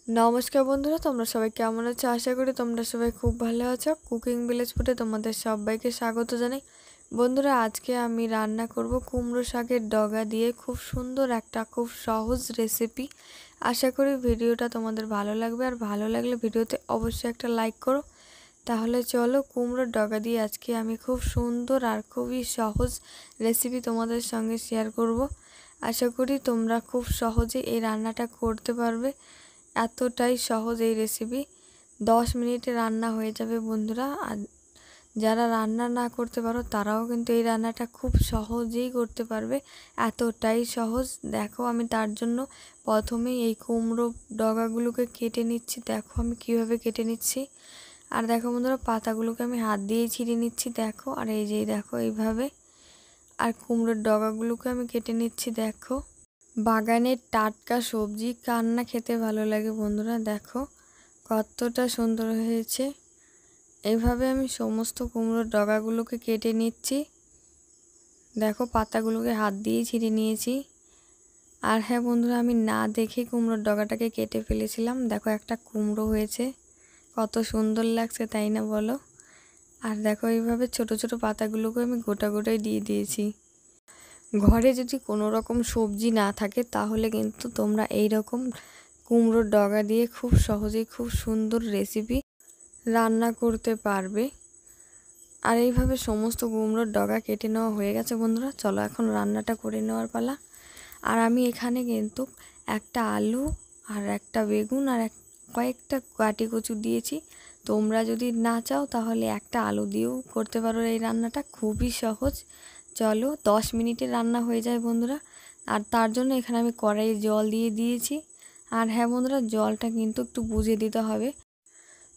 নমস্কার বন্ধুরা, তোমরা সবাই কেমন আছো? আশা করি তোমরা সবাই খুব ভালো আছো। কুকিং ভিলেজ ফুডে তোমাদের সবাইকে স্বাগত জানাই। বন্ধুরা, আজকে আমি রান্না করব কুমড়ো শাকের ডগা দিয়ে খুব সুন্দর একটা খুব সহজ রেসিপি। আশা করি ভিডিওটা তোমাদের ভালো লাগবে, আর ভালো লাগলে ভিডিওতে অবশ্যই একটা লাইক করো। তাহলে চলো, কুমড়োর ডগা দিয়ে আজকে আমি খুব সুন্দর আর খুবই সহজ রেসিপি তোমাদের সঙ্গে শেয়ার করব। আশা করি তোমরা খুব সহজে এই রান্নাটা করতে পারবে। এতটাই সহজ এই রেসিপি, 10 মিনিটে রান্না হয়ে যাবে বন্ধুরা। আর যারা রান্না না করতে পারো তারাও কিন্তু এই রান্নাটা খুব সহজেই করতে পারবে, এতটাই সহজ। দেখো, আমি তার জন্য প্রথমেই এই কুমড়ো ডগাগুলোকে কেটে নিচ্ছি। দেখো আমি কিভাবে কেটে নিচ্ছি। আর দেখো বন্ধুরা, পাতাগুলোকে আমি হাত দিয়েই ছিঁড়ে নিচ্ছি। দেখো, আর এই যে দেখো এইভাবে। আর কুমড়োর ডগাগুলোকে আমি কেটে নিচ্ছি। দেখো, বাগানের টাটকা সবজি কার না খেতে ভালো লাগে বন্ধুরা। দেখো কতটা সুন্দর হয়েছে। এইভাবে আমি সমস্ত কুমড়োর ডগাগুলোকে কেটে নিচ্ছি। দেখো, পাতাগুলোকে হাত দিয়ে ছিঁড়ে নিয়েছি। আর হ্যাঁ বন্ধুরা, আমি না দেখে কুমড়োর ডগাটাকে কেটে ফেলেছিলাম। দেখো একটা কুমড়ো হয়েছে, কত সুন্দর লাগছে তাই না বলো। আর দেখো এইভাবে ছোট ছোট পাতাগুলোকে আমি গোটা গোটাই দিয়ে দিয়েছি। ঘরে যদি কোনো রকম সবজি না থাকে তাহলে কিন্তু তোমরা এই রকম কুমড়োর ডগা দিয়ে খুব সহজেই খুব সুন্দর রেসিপি রান্না করতে পারবে। আর এইভাবে সমস্ত কুমড়োর ডগা কেটে নেওয়া হয়ে গেছে বন্ধুরা। চলো এখন রান্নাটা করে নেওয়ার পালা। আর আমি এখানে কিন্তু একটা আলু আর একটা বেগুন আর কয়েকটা কাটি কচু দিয়েছি। তোমরা যদি না চাও তাহলে একটা আলু দিয়েও করতে পারো এই রান্নাটা, খুবই সহজ। চলো, 10 মিনিটে রান্না হয়ে যায় বন্ধুরা। আর তার জন্য এখানে আমি কড়াইয়ে জল দিয়ে দিয়েছি। আর হ্যাঁ বন্ধুরা, জলটা কিন্তু একটু বুঝে দিতে হবে।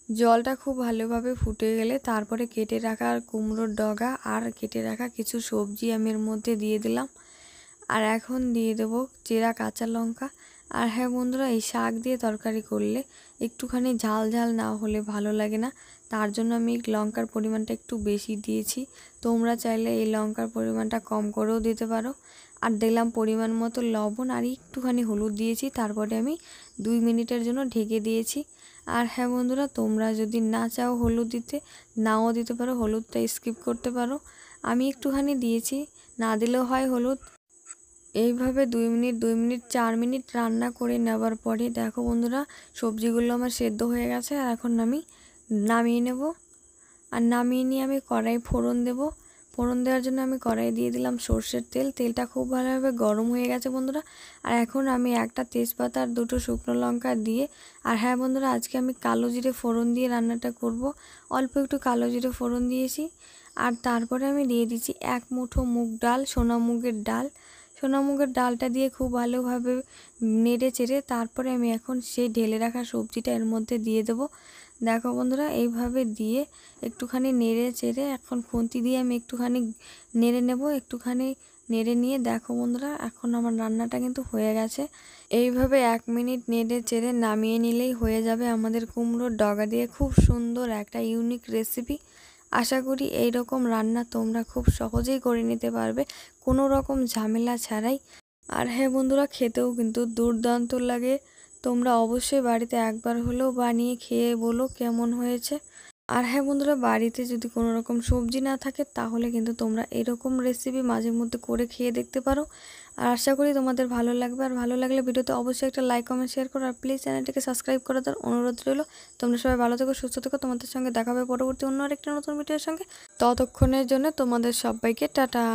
জলটা খুব ভালোভাবে ফুটে গেলে তারপরে কেটে রাখা কুমড়োর ডগা আর কেটে রাখা কিছু সবজি আমি এর মধ্যে দিয়ে দিলাম। আর এখন দিয়ে দেবো চেরা কাঁচা লঙ্কা। আর হ্যাঁ বন্ধুরা, এই শাক দিয়ে তরকারি করলে একটুখানি ঝাল ঝাল না হলে ভালো লাগে না, তার জন্য আমি লঙ্কার পরিমাণটা একটু বেশি দিয়েছি। তোমরা চাইলে এই লঙ্কার পরিমাণটা কম করেও দিতে পারো। আর দিলাম পরিমাণ মতো লবণ আর একটুখানি হলুদ দিয়েছি। তারপরে আমি 2 মিনিটের জন্য ঢেকে দিয়েছি। আর হ্যাঁ বন্ধুরা, তোমরা যদি না চাও হলুদ দিতে, নাও দিতে পারো, হলুদটা স্কিপ করতে পারো। আমি একটুখানি দিয়েছি, না দিলেও হয় হলুদ। এইভাবে 2 মিনিট 4 মিনিট রান্না করে নেওয়ার পরে দেখো বন্ধুরা, সবজিগুলো আমার সেদ্ধ হয়ে গেছে। আর এখন আমি নামিয়ে নেব। আর নামিয়ে নিয়ে আমি কড়াই ফোড়ন দেব। ফোড়ন দেওয়ার জন্য আমি কড়াই দিয়ে দিলাম সর্ষের তেল। তেলটা খুব ভালোভাবে গরম হয়ে গেছে বন্ধুরা। আর এখন আমি একটা তেজপাতা আর 2টো শুকনো লঙ্কা দিয়ে, আর হ্যাঁ বন্ধুরা, আজকে আমি কালো জিরে ফোড়ন দিয়ে রান্নাটা করব। অল্প একটু কালো জিরে ফোড়ন দিয়েছি। আর তারপরে আমি দিয়ে দিচ্ছি 1 মুঠো মুগ ডাল, সোনা মুগের ডাল। সোনা মুগের ডালটা দিয়ে খুব ভালোভাবে নেড়ে চেড়ে তারপরে আমি এখন সেই ঢেলে রাখা সবজিটা এর মধ্যে দিয়ে দেবো। দেখো বন্ধুরা, এইভাবে দিয়ে একটুখানি নেড়ে চেড়ে এখন খুন্তি দিয়ে আমি একটুখানি নেড়ে নেব। একটুখানি নেড়ে নিয়ে দেখো বন্ধুরা, এখন আমার রান্নাটা কিন্তু হয়ে গেছে। এইভাবে 1 মিনিট নেড়ে চেড়ে নামিয়ে নিলেই হয়ে যাবে আমাদের কুমড়োর ডগা দিয়ে খুব সুন্দর একটা ইউনিক রেসিপি। আশা করি এই রকম রান্না তোমরা খুব সহজেই করে নিতে পারবে, কোনো রকম ঝামেলা ছাড়াই। আর হ্যাঁ বন্ধুরা, খেতেও কিন্তু দুর্দান্ত লাগে। তোমরা অবশ্যই বাড়িতে একবার হলেও বানিয়ে খেয়ে বলো কেমন হয়েছে। আর হ্যাঁ বন্ধুরা, বাড়িতে যদি কোনো রকম সবজি না থাকে তাহলে কিন্তু তোমরা এরকম রেসিপি মাঝে মধ্যে করে খেয়ে দেখতে পারো। আর আশা করি তোমাদের ভালো লাগবে। আর ভালো লাগলে ভিডিওতে অবশ্যই একটা লাইক কমেন্ট শেয়ার করো। আর প্লিজ চ্যানেলটিকে সাবস্ক্রাইব করে দেওয়ার অনুরোধ রইল। তোমরা সবাই ভালো থেকো, সুস্থ থেকো। তোমাদের সঙ্গে দেখা হবে পরবর্তী অন্য আরেকটা নতুন ভিডিওর সঙ্গে। ততক্ষণের জন্য তোমাদের সবাইকে টাটা।